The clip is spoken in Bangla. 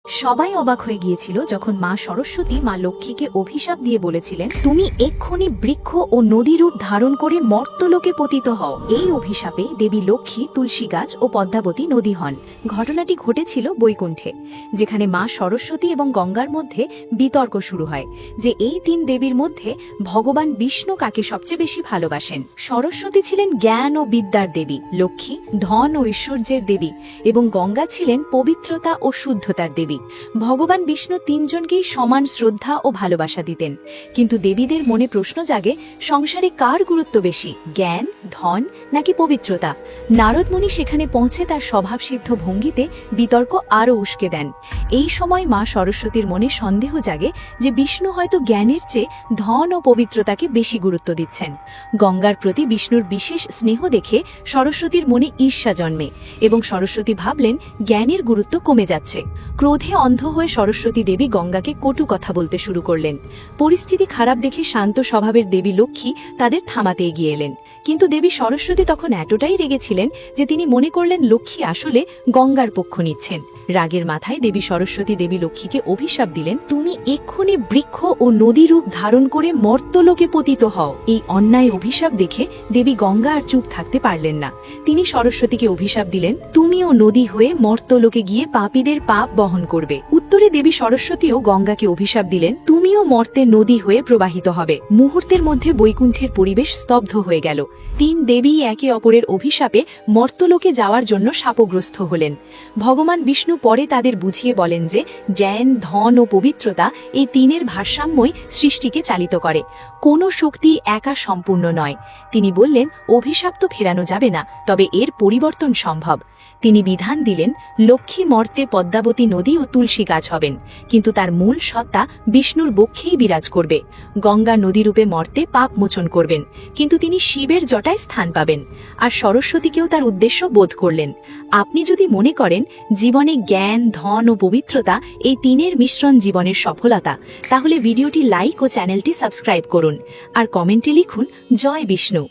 সবাই অবাক হয়ে গিয়েছিল যখন মা সরস্বতী মা লক্ষ্মীকে অভিশাপ দিয়ে বলেছিলেন, তুমি এক্ষুনি বৃক্ষ ও নদী রূপ ধারণ করে মর্ত্যলোকে পতিত হও। এই অভিশাপে দেবী লক্ষ্মী তুলসী গাছ ও পদ্মাবতী নদী হন। ঘটনাটি ঘটেছিল বৈকুণ্ঠে, যেখানে মা সরস্বতী এবং গঙ্গার মধ্যে বিতর্ক শুরু হয় যে এই তিন দেবীর মধ্যে ভগবান বিষ্ণু কাকে সবচেয়ে বেশি ভালোবাসেন। সরস্বতী ছিলেন জ্ঞান ও বিদ্যার দেবী, লক্ষ্মী ধন ও ঐশ্বর্যের দেবী এবং গঙ্গা ছিলেন পবিত্রতা ও শুদ্ধতার দেবী। ভগবান বিষ্ণু তিনজনকেই সমান শ্রদ্ধা ও ভালোবাসা দিতেন, কিন্তু দেবীদের মনে প্রশ্ন জাগে, সংসারে কার গুরুত্ব বেশি, জ্ঞান, ধন নাকি পবিত্রতা? নারদ মুনি সেখানে পৌঁছে তার স্বভাবসিদ্ধ ভঙ্গিতে বিতর্ক আরও উস্কে দেন। এই সময় মা সরস্বতীর মনে সন্দেহ জাগে যে বিষ্ণু হয়তো জ্ঞানের চেয়ে ধন ও পবিত্রতাকে বেশি গুরুত্ব দিচ্ছেন। গঙ্গার প্রতি বিষ্ণুর বিশেষ স্নেহ দেখে সরস্বতীর মনে ঈর্ষা জন্মে এবং সরস্বতী ভাবলেন জ্ঞানের গুরুত্ব কমে যাচ্ছে। ক্রোধে অন্ধ হয়ে সরস্বতী দেবী গঙ্গাকে কটু কথা বলতে শুরু করলেন। পরিস্থিতি খারাপ দেখে শান্ত স্বভাবের দেবী লক্ষ্মী তাদের থামাতে এগিয়ে এলেন, কিন্তু দেবী সরস্বতী তখন এতটাই রেগেছিলেন যে তিনি মনে করলেন লক্ষ্মী আসলে গঙ্গার পক্ষ নিচ্ছেন। রাগের মাথায় দেবী সরস্বতী দেবী লক্ষ্মীকে অভিশাপ দিলেন, তুমি এক্ষুনি বৃক্ষ ও নদী রূপ ধারণ করে মর্ত্যলোকে পতিত হও। এই অন্যায় অভিশাপ দেখে দেবী গঙ্গা আর চুপ থাকতে পারলেন না। তিনি সরস্বতীকে অভিশাপ দিলেন, তুমিও নদী হয়ে মর্ত্যলোকে গিয়ে পাপীদের পাপ বহন করবে। উত্তরে দেবী সরস্বতীও গঙ্গাকে অভিশাপ দিলেন, তুমিও মর্তে নদী হয়ে প্রবাহিত হবে। মুহূর্তের মধ্যে বৈকুণ্ঠের পরিবেশ স্তব্ধ হয়ে গেল। তিন দেবী একে অপরের অভিশাপে মর্ত্যলোকে যাওয়ার জন্য শাপগ্রস্ত হলেন। ভগবান বিষ্ণু পরে তাদের বুঝিয়ে বলেন যে জ্ঞান, ধন ও পবিত্রতা এই তিনের ভারসাম্যই সৃষ্টিকে চালিত করে, কোনো শক্তি একা সম্পূর্ণ নয়। তিনি বললেন, অভিশাপ তো ফেরানো যাবে না, তবে এর পরিবর্তন সম্ভব। তিনি বিধান দিলেন, লক্ষ্মী মর্তে পদ্মাবতী নদী ও তুলসী গাছ হবেন, কিন্তু তার মূল সত্তা বিষ্ণুর বক্ষেই বিরাজ করবে। গঙ্গা নদীরূপে মর্তে পাপ মোচন করবেন, কিন্তু তিনি শিবের জটায় স্থান পাবেন। আর সরস্বতীকেও তার উদ্দেশ্য বোধ করলেন। আপনি যদি মনে করেন জীবনে জ্ঞান, ধন ও পবিত্রতা এই তিনের মিশ্রণ জীবনের সফলতা, তাহলে ভিডিওটি লাইক ও চ্যানেলটি সাবস্ক্রাইব করুন আর কমেন্টে লিখুন, জয় বিষ্ণু।